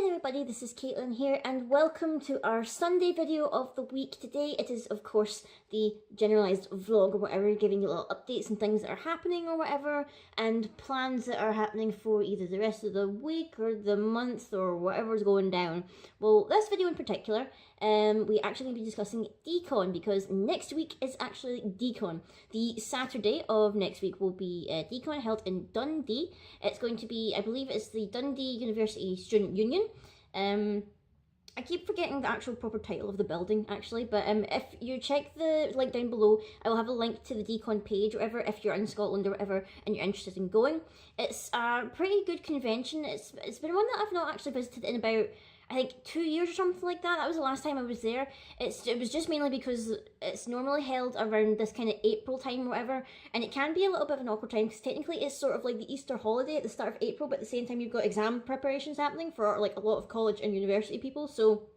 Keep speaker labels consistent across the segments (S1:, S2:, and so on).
S1: Hi there everybody, this is Caitlin here and welcome to our Sunday video of the week. Today it is of course the generalised vlog or whatever, giving you little updates and things that are happening or whatever, and plans that are happening for either the rest of the week or the month or whatever's going down. Well, this video in particular, we actually going to be discussing Dee Con because next week is actually Dee Con. The Saturday of next week will be Dee Con held in Dundee. It's going to be, I believe it's the Dundee University Student Union. I keep forgetting the actual proper title of the building actually, but if you check the link down below, I will have a link to the Dee Con page or whatever if you're in Scotland or whatever and you're interested in going. It's a pretty good convention. It's been one that I've not actually visited in about, I think, 2 years or something like that. That was the last time I was there. It was just mainly because it's normally held around this kind of April time or whatever, and it can be a little bit of an awkward time because technically it's sort of like the Easter holiday at the start of April, but at the same time you've got exam preparations happening for like a lot of college and university people. So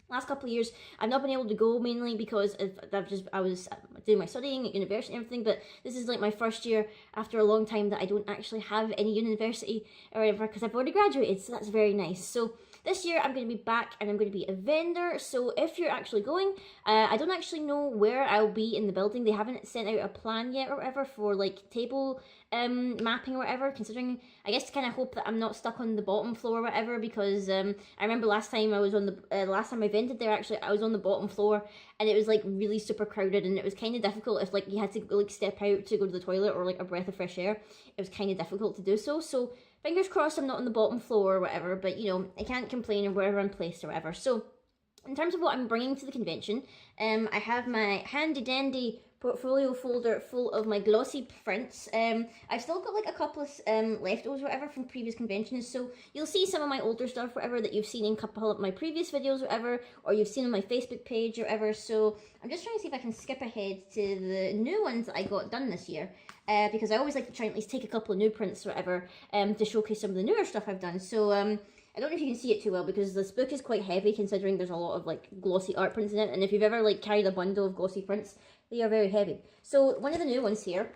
S1: last couple of years I've not been able to go, mainly because I was doing my studying at university and everything, but this is like my first year after a long time that I don't actually have any university or whatever because I've already graduated, so that's very nice. So this year I'm going to be back and I'm going to be a vendor, so if you're actually going, I don't actually know where I'll be in the building. They haven't sent out a plan yet or whatever for like table mapping or whatever, considering I guess to kind of hope that I'm not stuck on the bottom floor or whatever, because I remember last time I was on the last time I vended there, actually I was on the bottom floor and it was like really super crowded and it was kind of difficult if like you had to like step out to go to the toilet or like a breath of fresh air. It was kind of difficult to do so. So fingers crossed I'm not on the bottom floor or whatever, but you know, I can't complain of wherever I'm placed or whatever. So in terms of what I'm bringing to the convention, I have my handy dandy portfolio folder full of my glossy prints. I've still got like a couple of leftovers whatever from previous conventions, so you'll see some of my older stuff whatever that you've seen in a couple of my previous videos whatever, or you've seen on my Facebook page or whatever. So I'm just trying to see if I can skip ahead to the new ones that I got done this year, because I always like to try and at least take a couple of new prints or whatever to showcase some of the newer stuff I've done. So I don't know if you can see it too well because this book is quite heavy considering there's a lot of like glossy art prints in it, and if you've ever like carried a bundle of glossy prints, they are very heavy. So one of the new ones here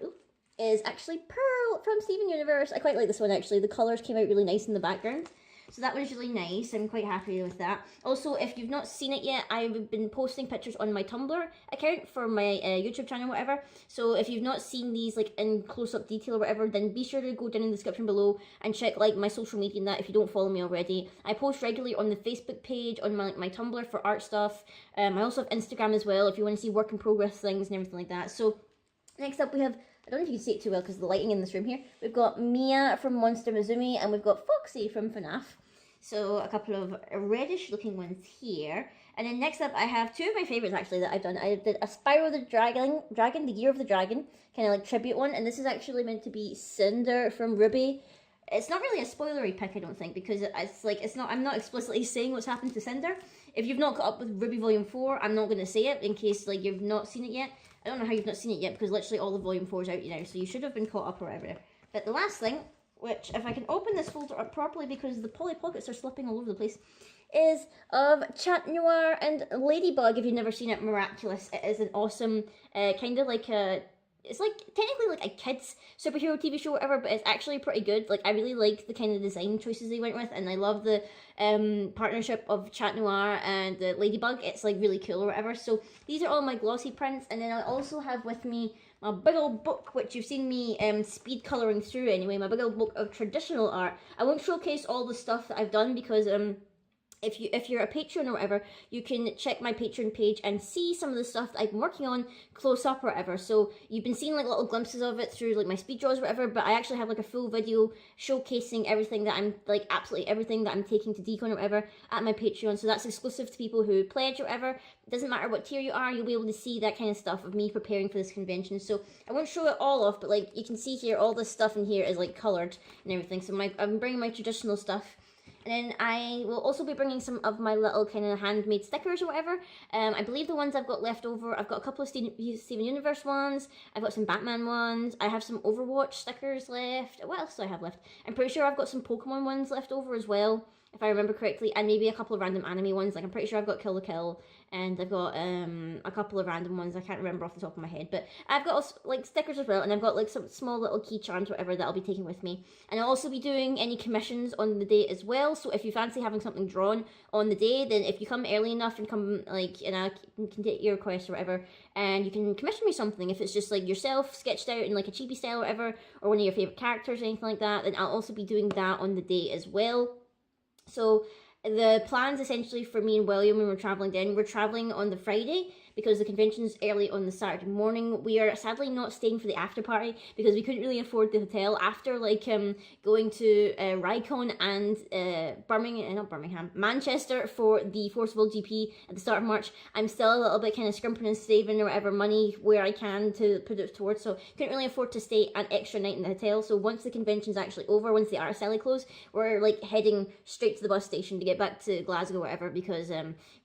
S1: is actually Pearl from Steven Universe. I quite like this one actually. The colours came out really nice in the background. So that one's really nice. I'm quite happy with that. Also, if you've not seen it yet, I've been posting pictures on my Tumblr account for my YouTube channel, whatever. So if you've not seen these like in close-up detail or whatever, then be sure to go down in the description below and check like my social media and that if you don't follow me already. I post regularly on the Facebook page, on my Tumblr for art stuff. I also have Instagram as well if you want to see work in progress things and everything like that. So next up we have, I don't know if you can see it too well because of the lighting in this room here. We've got Mia from Monster Mizumi and we've got Foxy from FNAF. So a couple of reddish looking ones here. And then next up I have two of my favourites actually that I've done. I did a Spyro the Dragon, the Year of the Dragon, kind of like tribute one. And this is actually meant to be Cinder from Ruby. It's not really a spoilery pick, I don't think, because I'm not explicitly saying what's happened to Cinder. If you've not caught up with Ruby Volume 4, I'm not going to say it in case like you've not seen it yet. I don't know how you've not seen it yet because literally all of Volume 4 is out now, so you should have been caught up or whatever. But the last thing, which if I can open this folder up properly because the Polly Pockets are slipping all over the place, is of Chat Noir and Ladybug. If you've never seen it, Miraculous. It is an awesome, kind of like a, it's like technically like a kids superhero TV show or whatever, but it's actually pretty good. Like I really like the kind of design choices they went with, and I love the partnership of Chat Noir and the Ladybug. It's like really cool or whatever. So these are all my glossy prints, and then I also have with me my big old book, which you've seen me speed colouring through anyway, my big old book of traditional art. I won't showcase all the stuff that I've done because if you're a patron or whatever, you can check my Patreon page and see some of the stuff that I've been working on close up or whatever. So you've been seeing like little glimpses of it through like my speed draws or whatever, but I actually have like a full video showcasing everything that I'm like, absolutely everything that I'm taking to Dee Con or whatever at my Patreon. So that's exclusive to people who pledge or whatever. It doesn't matter what tier you are, you'll be able to see that kind of stuff of me preparing for this convention. So I won't show it all off, but like you can see here, all this stuff in here is like coloured and everything. So I'm bringing my traditional stuff. And then I will also be bringing some of my little kind of handmade stickers or whatever. I believe the ones I've got left over, I've got a couple of Steven Universe ones, I've got some Batman ones, I have some Overwatch stickers left. What else do I have left? I'm pretty sure I've got some Pokemon ones left over as well. if I remember correctly, and maybe a couple of random anime ones. Like I'm pretty sure I've got Kill la Kill, and I've got a couple of random ones I can't remember off the top of my head, but I've got like stickers as well, and I've got like some small little key charms, whatever, that I'll be taking with me. And I'll also be doing any commissions on the day as well, so if you fancy having something drawn on the day, then if you come early enough and come like, and I can take your request or whatever, and you can commission me something. If it's just like yourself sketched out in like a chibi style or whatever, or one of your favourite characters or anything like that, then I'll also be doing that on the day as well. So the plans essentially for me and William when we're travelling down, we're travelling on the Friday because the convention's early on the Saturday morning. We are sadly not staying for the after party because we couldn't really afford the hotel after like going to Rycon and Manchester for the Forcible GP at the start of March. I'm still a little bit kind of scrimping and saving or whatever money where I can to put it towards, so couldn't really afford to stay an extra night in the hotel. So once the convention's actually over, once the RSLA close, we're like heading straight to the bus station to get back to Glasgow or whatever, because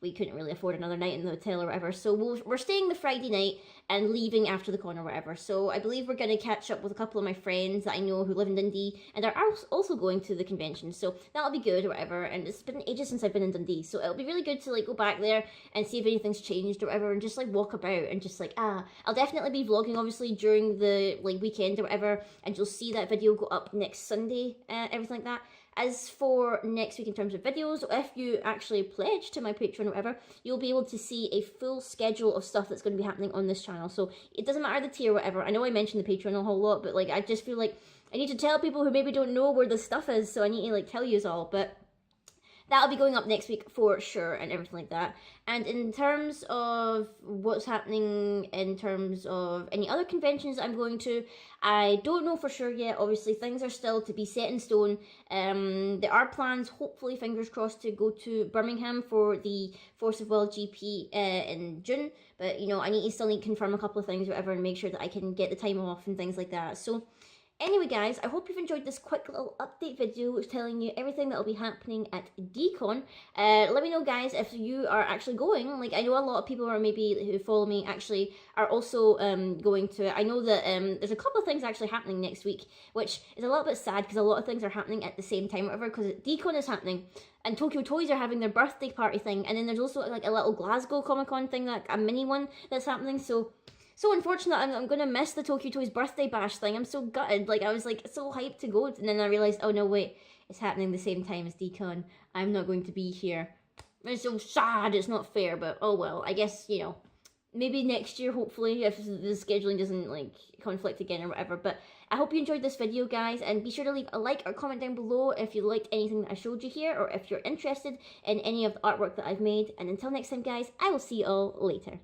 S1: we couldn't really afford another night in the hotel or whatever. So we're staying the Friday night and leaving after the con or whatever. So I believe we're going to catch up with a couple of my friends that I know who live in Dundee and are also going to the convention. So that'll be good or whatever. And it's been ages since I've been in Dundee, so it'll be really good to like go back there and see if anything's changed or whatever, and just like walk about and just like, I'll definitely be vlogging obviously during the like weekend or whatever, and you'll see that video go up next Sunday, everything like that. As for next week in terms of videos, if you actually pledge to my Patreon or whatever, you'll be able to see a full schedule of stuff that's going to be happening on this channel. So it doesn't matter the tier or whatever. I know I mentioned the Patreon a whole lot, but like I just feel like I need to tell people who maybe don't know where the stuff is, so I need to like tell you all. But that'll be going up next week for sure and everything like that. And in terms of what's happening in terms of any other conventions I'm going to, I don't know for sure yet. Obviously, things are still to be set in stone. There are plans, hopefully, fingers crossed, to go to Birmingham for the Force of Will GP in June. But, you know, I still need to confirm a couple of things, whatever, and make sure that I can get the time off and things like that. So anyway guys, I hope you've enjoyed this quick little update video telling you everything that will be happening at Dee Con. Let me know guys if you are actually going. Like I know a lot of people or maybe who follow me actually are also going to it. I know that there's a couple of things actually happening next week, which is a little bit sad because a lot of things are happening at the same time, whatever, because Dee Con is happening and Tokyo Toys are having their birthday party thing, and then there's also like a little Glasgow Comic Con thing, like a mini one that's happening. So unfortunate, I'm going to miss the Tokyo Toys birthday bash thing. I'm so gutted. Like, I was, like, so hyped to go. And then I realised, oh, no, wait. It's happening the same time as Dee Con. I'm not going to be here. It's so sad. It's not fair. But, oh, well. I guess, you know, maybe next year, hopefully, if the scheduling doesn't, like, conflict again or whatever. But I hope you enjoyed this video, guys. And be sure to leave a like or comment down below if you liked anything that I showed you here, or if you're interested in any of the artwork that I've made. And until next time, guys, I will see you all later.